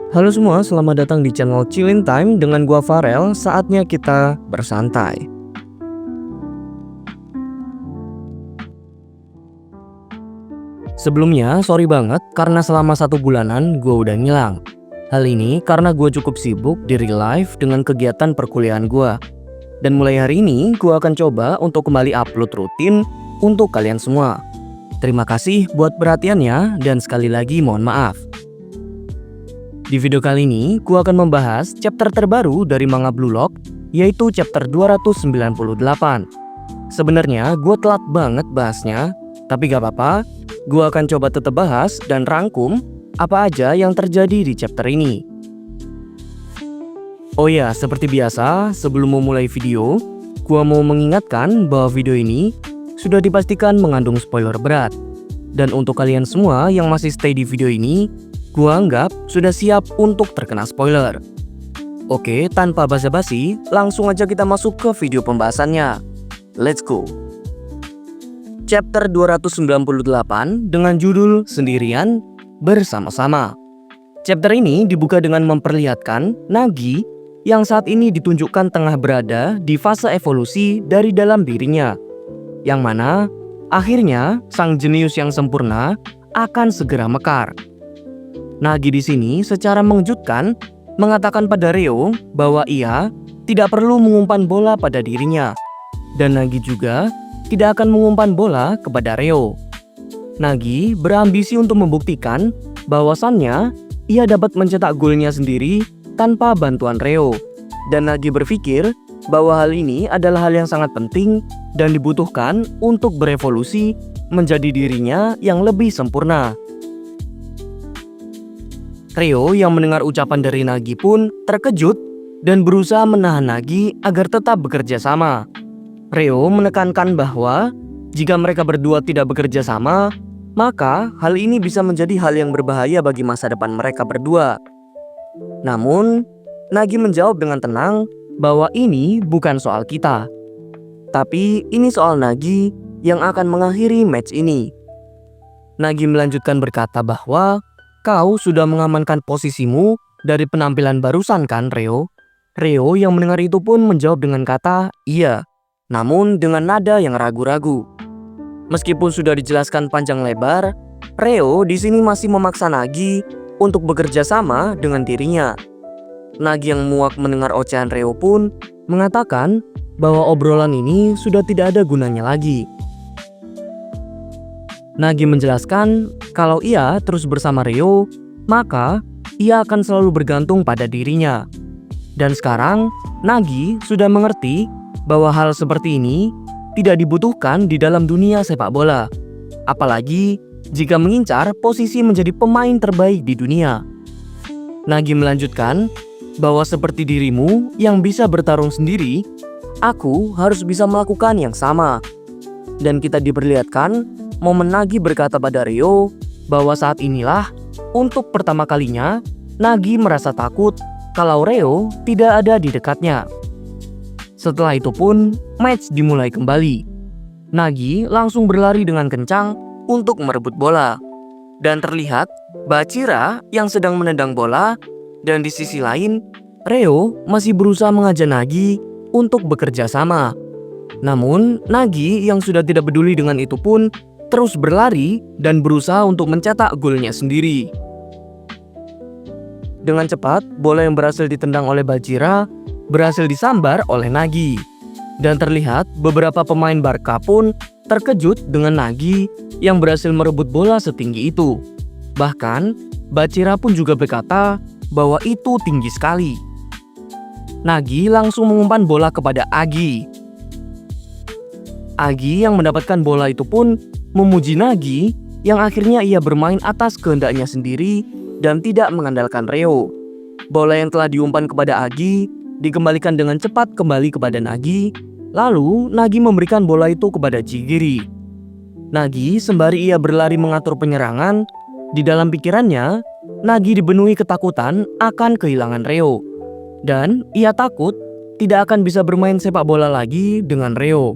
Halo semua, selamat datang di channel Chillin Time dengan gua Farel. Saatnya kita bersantai. Sebelumnya, sorry banget karena selama 1 bulanan gua udah ngilang. Hal ini karena gua cukup sibuk di real life dengan kegiatan perkuliahan gua. Dan mulai hari ini, gua akan coba untuk kembali upload rutin untuk kalian semua. Terima kasih buat perhatiannya dan sekali lagi mohon maaf. Di video kali ini, gua akan membahas chapter terbaru dari manga Blue Lock, yaitu chapter 298. Sebenarnya gua telat banget bahasnya, tapi gak apa-apa, gua akan coba tetap bahas dan rangkum apa aja yang terjadi di chapter ini. Oh ya, seperti biasa, sebelum memulai video, gua mau mengingatkan bahwa video ini sudah dipastikan mengandung spoiler berat. Dan untuk kalian semua yang masih stay di video ini, gua anggap sudah siap untuk terkena spoiler. Oke, tanpa basa-basi, langsung aja kita masuk ke video pembahasannya. Let's go. Chapter 298 dengan judul Sendirian Bersama-sama. Chapter ini dibuka dengan memperlihatkan Nagi yang saat ini ditunjukkan tengah berada di fase evolusi dari dalam dirinya, yang mana akhirnya sang jenius yang sempurna akan segera mekar. Nagi di sini secara mengejutkan mengatakan pada Reo bahwa ia tidak perlu mengumpan bola pada dirinya, dan Nagi juga tidak akan mengumpan bola kepada Reo. Nagi berambisi untuk membuktikan bahwasannya ia dapat mencetak golnya sendiri tanpa bantuan Reo, dan Nagi berpikir bahwa hal ini adalah hal yang sangat penting dan dibutuhkan untuk berevolusi menjadi dirinya yang lebih sempurna. Reo yang mendengar ucapan dari Nagi pun terkejut dan berusaha menahan Nagi agar tetap bekerja sama. Reo menekankan bahwa jika mereka berdua tidak bekerja sama, maka hal ini bisa menjadi hal yang berbahaya bagi masa depan mereka berdua. Namun, Nagi menjawab dengan tenang bahwa ini bukan soal kita, tapi ini soal Nagi yang akan mengakhiri match ini. Nagi melanjutkan berkata bahwa kau sudah mengamankan posisimu dari penampilan barusan kan, Reo? Reo yang mendengar itu pun menjawab dengan kata iya, namun dengan nada yang ragu-ragu. Meskipun sudah dijelaskan panjang lebar, Reo di sini masih memaksa Nagi untuk bekerja sama dengan dirinya. Nagi yang muak mendengar ocehan Reo pun mengatakan bahwa obrolan ini sudah tidak ada gunanya lagi. Nagi menjelaskan kalau ia terus bersama Reo, maka ia akan selalu bergantung pada dirinya. Dan sekarang, Nagi sudah mengerti bahwa hal seperti ini tidak dibutuhkan di dalam dunia sepak bola. Apalagi jika mengincar posisi menjadi pemain terbaik di dunia. Nagi melanjutkan bahwa seperti dirimu yang bisa bertarung sendiri, aku harus bisa melakukan yang sama. Dan kita diperlihatkan momen Nagi berkata pada Reo bahwa saat inilah untuk pertama kalinya Nagi merasa takut kalau Reo tidak ada di dekatnya. Setelah itu pun match dimulai kembali. Nagi langsung berlari dengan kencang untuk merebut bola. Dan terlihat Bachira yang sedang menendang bola, dan di sisi lain Reo masih berusaha mengajak Nagi untuk bekerja sama. Namun Nagi yang sudah tidak peduli dengan itu pun terus berlari dan berusaha untuk mencetak golnya sendiri. Dengan cepat, bola yang berhasil ditendang oleh Bachira berhasil disambar oleh Nagi. Dan terlihat beberapa pemain Barca pun terkejut dengan Nagi yang berhasil merebut bola setinggi itu. Bahkan, Bachira pun juga berkata bahwa itu tinggi sekali. Nagi langsung mengumpan bola kepada Agi. Agi yang mendapatkan bola itu pun memuji Nagi yang akhirnya ia bermain atas kehendaknya sendiri dan tidak mengandalkan Reo. Bola yang telah diumpan kepada Agi dikembalikan dengan cepat kembali kepada Nagi, lalu Nagi memberikan bola itu kepada Chigiri. Nagi sembari ia berlari mengatur penyerangan, di dalam pikirannya Nagi dipenuhi ketakutan akan kehilangan Reo, dan ia takut tidak akan bisa bermain sepak bola lagi dengan Reo.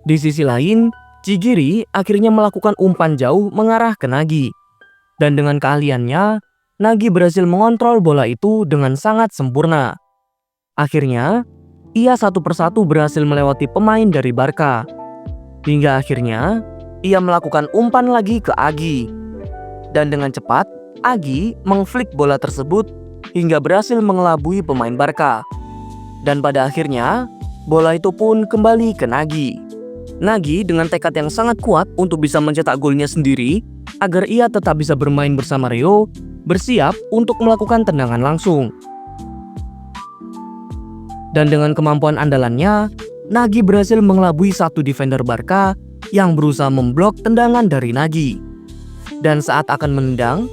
Di sisi lain, Chigiri akhirnya melakukan umpan jauh mengarah ke Nagi. Dan dengan keahliannya, Nagi berhasil mengontrol bola itu dengan sangat sempurna. Akhirnya, ia satu persatu berhasil melewati pemain dari Barca. Hingga akhirnya, ia melakukan umpan lagi ke Agi. Dan dengan cepat, Agi mengflik bola tersebut hingga berhasil mengelabui pemain Barca. Dan pada akhirnya, bola itu pun kembali ke Nagi. Nagi dengan tekad yang sangat kuat untuk bisa mencetak golnya sendiri, agar ia tetap bisa bermain bersama Rio, bersiap untuk melakukan tendangan langsung. Dan dengan kemampuan andalannya, Nagi berhasil mengelabui satu defender Barca yang berusaha memblok tendangan dari Nagi. Dan saat akan menendang,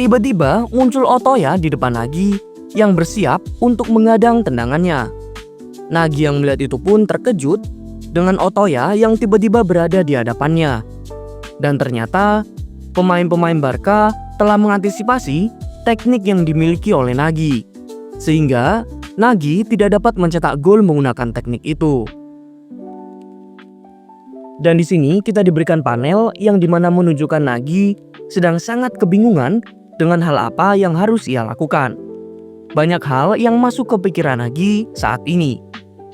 tiba-tiba muncul Otoya di depan Nagi yang bersiap untuk mengadang tendangannya. Nagi yang melihat itu pun terkejut dengan Otoya yang tiba-tiba berada di hadapannya. Dan ternyata pemain-pemain Barca telah mengantisipasi teknik yang dimiliki oleh Nagi, sehingga Nagi tidak dapat mencetak gol menggunakan teknik itu. Dan di sini kita diberikan panel yang dimana menunjukkan Nagi sedang sangat kebingungan dengan hal apa yang harus ia lakukan. Banyak hal yang masuk ke pikiran Nagi saat ini.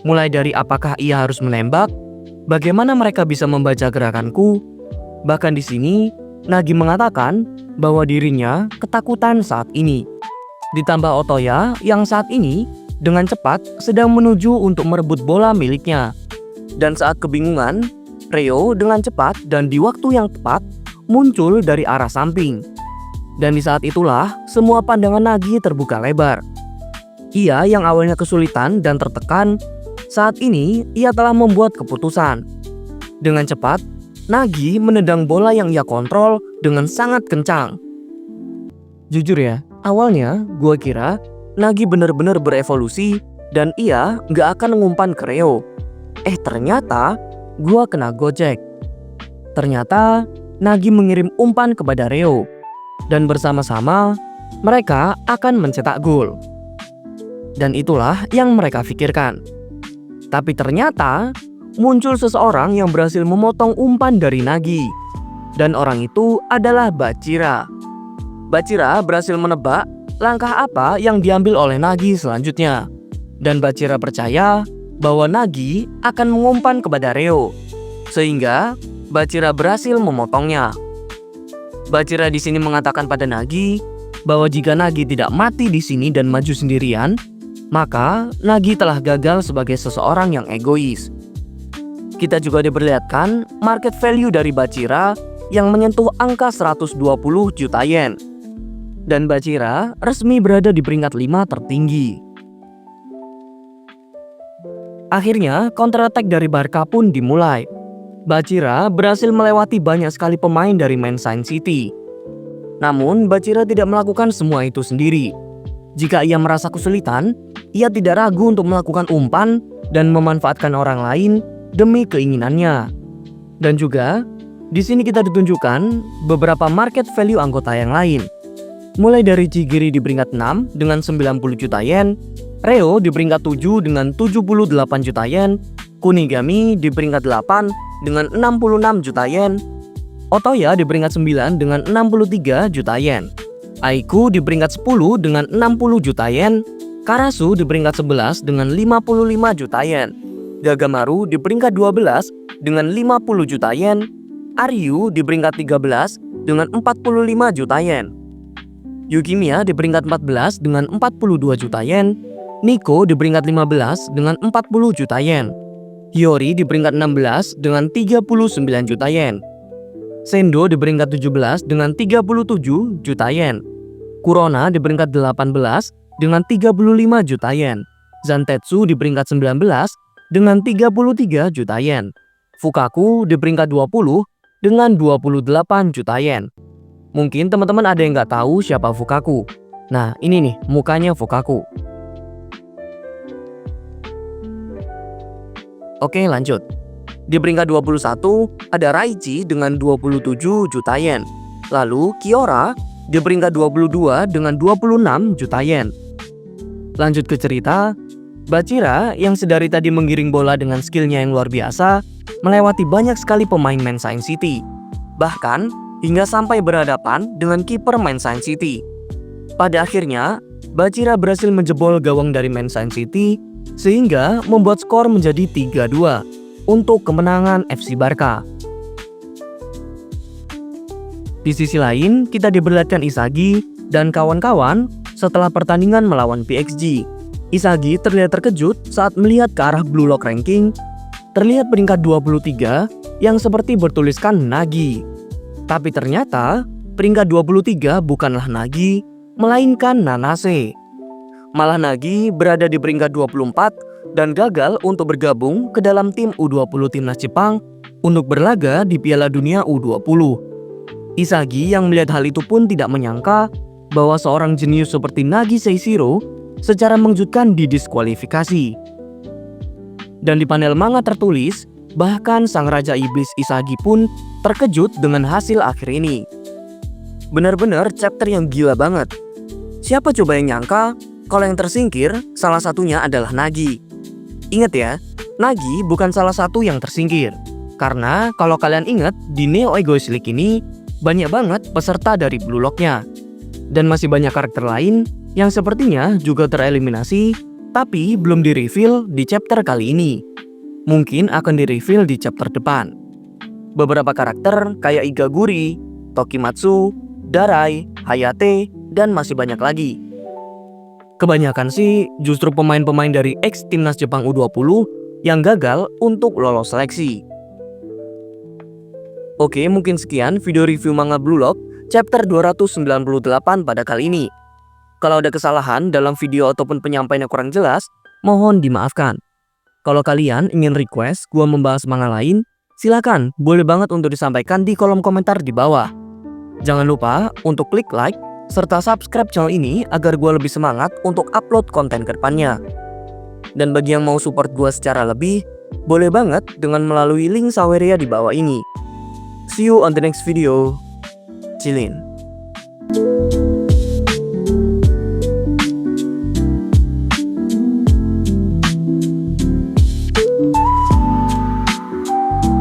Mulai dari apakah ia harus menembak, bagaimana mereka bisa membaca gerakanku. Bahkan di sini Nagi mengatakan bahwa dirinya ketakutan saat ini. Ditambah Otoya yang saat ini dengan cepat sedang menuju untuk merebut bola miliknya. Dan saat kebingungan, Rio dengan cepat dan di waktu yang tepat muncul dari arah samping. Dan di saat itulah semua pandangan Nagi terbuka lebar. Ia yang awalnya kesulitan dan tertekan, saat ini ia telah membuat keputusan. Dengan cepat, Nagi menendang bola yang ia kontrol dengan sangat kencang. Jujur ya, awalnya gue kira Nagi benar-benar berevolusi dan ia gak akan ngumpan ke Rio. Ternyata gue kena gojek. Ternyata Nagi mengirim umpan kepada Rio. Dan bersama-sama mereka akan mencetak gol. Dan itulah yang mereka pikirkan. Tapi ternyata muncul seseorang yang berhasil memotong umpan dari Nagi. Dan orang itu adalah Bachira. Bachira berhasil menebak langkah apa yang diambil oleh Nagi selanjutnya. Dan Bachira percaya bahwa Nagi akan mengumpan kepada Rio, sehingga Bachira berhasil memotongnya. Bachira di sini mengatakan pada Nagi bahwa jika Nagi tidak mati di sini dan maju sendirian, maka Nagi telah gagal sebagai seseorang yang egois. Kita juga diperlihatkan market value dari Bachira yang menyentuh angka 120 juta yen. Dan Bachira resmi berada di peringkat 5 tertinggi. Akhirnya counter attack dari Barca pun dimulai. Bachira berhasil melewati banyak sekali pemain dari Manchester City. Namun Bachira tidak melakukan semua itu sendiri. Jika ia merasa kesulitan, ia tidak ragu untuk melakukan umpan dan memanfaatkan orang lain demi keinginannya. Dan juga di sini kita ditunjukkan beberapa market value anggota yang lain. Mulai dari Chigiri di peringkat 6 dengan 90 juta yen, Reo di peringkat 7 dengan 78 juta yen, Kunigami di peringkat 8 dengan 66 juta yen, Otoya di peringkat 9 dengan 63 juta yen, Aiku di peringkat 10 dengan 60 juta yen, Karasu di peringkat 11 dengan 55 juta yen, Gagamaru di peringkat 12 dengan 50 juta yen, Aryu di peringkat 13 dengan 45 juta yen, Yukimiya di peringkat 14 dengan 42 juta yen, Nico di peringkat 15 dengan 40 juta yen, Hiyori di peringkat 16 dengan 39 juta yen, Sendo di peringkat 17 dengan 37 juta yen, Kurona di peringkat 18 dengan 35 juta yen, Zantetsu di peringkat 19 dengan 33 juta yen, Fukaku di peringkat 20 dengan 28 juta yen. Mungkin teman-teman ada yang nggak tahu siapa Fukaku. Nah, ini nih mukanya Fukaku. Oke, lanjut. Di peringkat 21 ada Raichi dengan 27 juta yen. Lalu Kiora di peringkat 22 dengan 26 juta yen. Lanjut ke cerita, Bachira yang sedari tadi menggiring bola dengan skillnya yang luar biasa, melewati banyak sekali pemain Manchester City. Bahkan hingga sampai berhadapan dengan kiper Manchester City. Pada akhirnya, Bachira berhasil menjebol gawang dari Manchester City sehingga membuat skor menjadi 3-2 untuk kemenangan FC Barca. Di sisi lain, kita diperlihatkan Inzaghi dan kawan-kawan setelah pertandingan melawan PSG. Inzaghi terlihat terkejut saat melihat ke arah Blue Lock Ranking, terlihat peringkat 23 yang seperti bertuliskan Nagy. Tapi ternyata peringkat 23 bukanlah Nagy, melainkan Nanase. Malah Nagy berada di peringkat 24 dan gagal untuk bergabung ke dalam tim U20 Timnas Jepang untuk berlaga di Piala Dunia U20. Inzaghi yang melihat hal itu pun tidak menyangka bahwa seorang jenius seperti Nagi Seishiro secara mengejutkan didiskualifikasi. Dan di panel manga tertulis, bahkan sang Raja Iblis Inzaghi pun terkejut dengan hasil akhir ini. Benar-benar chapter yang gila banget. Siapa coba yang nyangka kalau yang tersingkir salah satunya adalah Nagy. Ingat ya, Nagy bukan salah satu yang tersingkir. Karena kalau kalian ingat, di Neo Egoist League ini banyak banget peserta dari Blue Lock-nya. Dan masih banyak karakter lain yang sepertinya juga tereliminasi, tapi belum di-reveal di chapter kali ini. Mungkin akan di-reveal di chapter depan. Beberapa karakter kayak Igaguri, Tokimatsu, Darai, Hayate, dan masih banyak lagi. Kebanyakan sih justru pemain-pemain dari ex Timnas Jepang U20 yang gagal untuk lolos seleksi. Oke, mungkin sekian video review manga Blue Lock chapter 298 pada kali ini. Kalau ada kesalahan dalam video ataupun penyampaian yang kurang jelas, mohon dimaafkan. Kalau kalian ingin request gua membahas manga lain, silakan, boleh banget untuk disampaikan di kolom komentar di bawah. Jangan lupa untuk klik like serta subscribe channel ini agar gua lebih semangat untuk upload konten ke depannya. Dan bagi yang mau support gua secara lebih, boleh banget dengan melalui link Saweria di bawah ini. See you on the next video. Chillin.